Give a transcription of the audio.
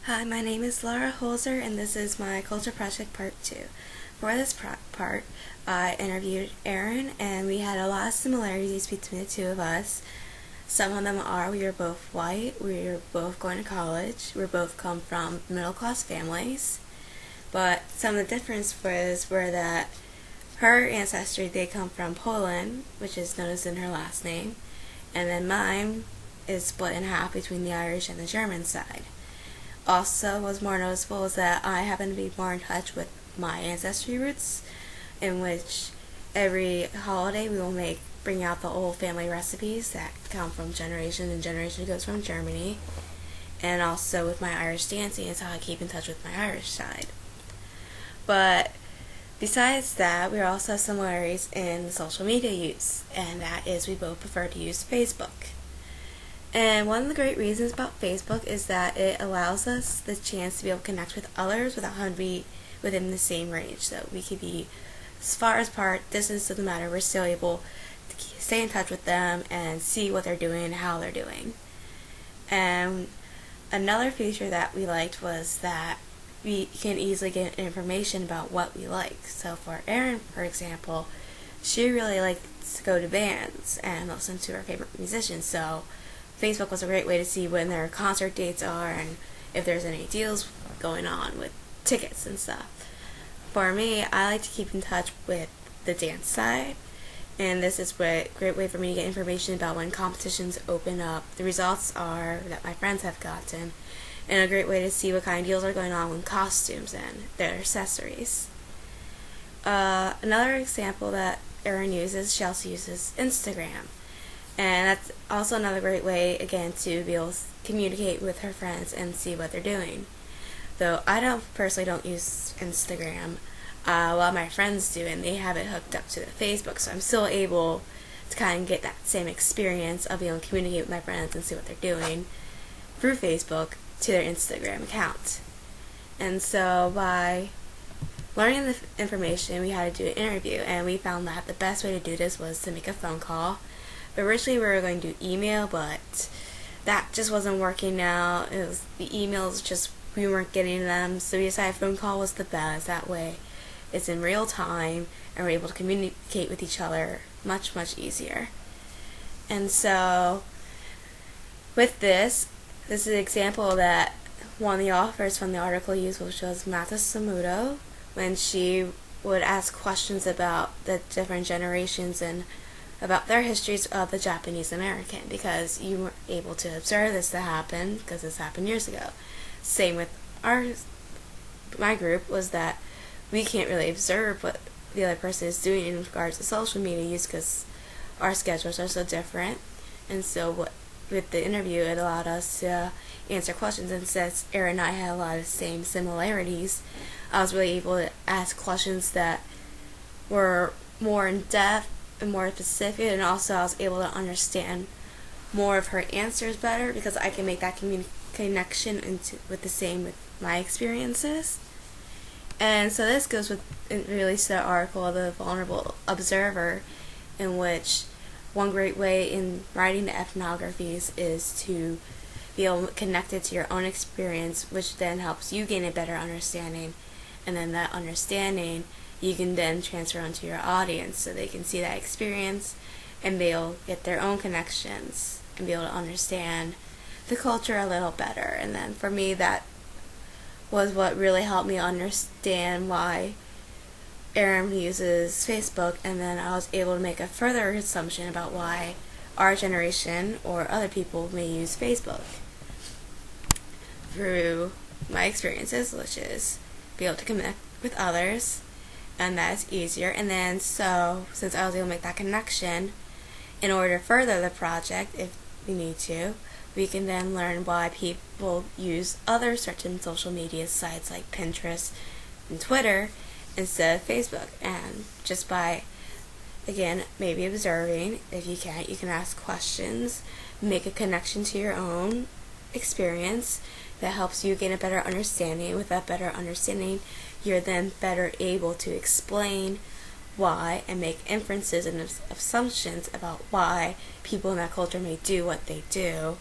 Hi, my name is Laura Holzer, and this is my Culture Project Part 2. For this part, I interviewed Erin, and we had a lot of similarities between the two of us. Some of them are we are both white, we are both going to college, we both come from middle-class families. But some of the differences were that her ancestry did come from Poland, which is noticed in her last name, and then mine is split in half between the Irish and the German side. Also, what's more noticeable is that I happen to be more in touch with my ancestry roots, in which every holiday we will bring out the old family recipes that come from generation and generation goes from Germany, and also with my Irish dancing is how I keep in touch with my Irish side. But besides that, we also have similarities in social media use, and that is we both prefer to use Facebook. And one of the great reasons about Facebook is that it allows us the chance to be able to connect with others without having to be within the same range. So we could be as far apart, distance doesn't matter, we're still able to stay in touch with them and see what they're doing and how they're doing. And another feature that we liked was that we can easily get information about what we like. So for Erin, for example, she really likes to go to bands and listen to her favorite musicians. So Facebook was a great way to see when their concert dates are and if there's any deals going on with tickets and stuff. For me, I like to keep in touch with the dance side, and this is a great way for me to get information about when competitions open up, the results are that my friends have gotten, and a great way to see what kind of deals are going on with costumes and their accessories. Another example that Erin uses, she also uses Instagram. And that's also another great way, again, to be able to communicate with her friends and see what they're doing. Though I personally don't use Instagram, a lot of my friends do, and they have it hooked up to the Facebook, so I'm still able to kind of get that same experience of being able to communicate with my friends and see what they're doing through Facebook to their Instagram account. And so by learning the information, we had to do an interview, and we found that the best way to do this was to make a phone call. Originally we were going to do email, but that just wasn't working out. It was the emails, just we weren't getting them, so we decided phone call was the best. That way it's in real time and we're able to communicate with each other much easier. And so with this is an example that one of the authors from the article used, which was Mata Samuto, when she would ask questions about the different generations and about their histories of the Japanese American, because you were able to observe this to happen because this happened years ago. Same with my group, was that we can't really observe what the other person is doing in regards to social media use because our schedules are so different. And so with the interview, it allowed us to answer questions, and since Erin and I had a lot of the same similarities, I was really able to ask questions that were more in depth and more specific, and also I was able to understand more of her answers better because I can make that connection with my experiences. And so this goes with released the article The Vulnerable Observer, in which one great way in writing the ethnographies is to be able to connect it to your own experience, which then helps you gain a better understanding, and then that understanding you can then transfer onto your audience so they can see that experience and be able to get their own connections and be able to understand the culture a little better. And then for me, that was what really helped me understand why Erin uses Facebook, and then I was able to make a further assumption about why our generation or other people may use Facebook through my experiences, which is be able to connect with others, and that's easier. And then so since I was able to make that connection, in order to further the project, if we need to, we can then learn why people use other certain social media sites like Pinterest and Twitter instead of Facebook. And just by, again, maybe observing, if you can't, you can ask questions, make a connection to your own experience that helps you gain a better understanding. With that better understanding, you're then better able to explain why and make inferences and assumptions about why people in that culture may do what they do,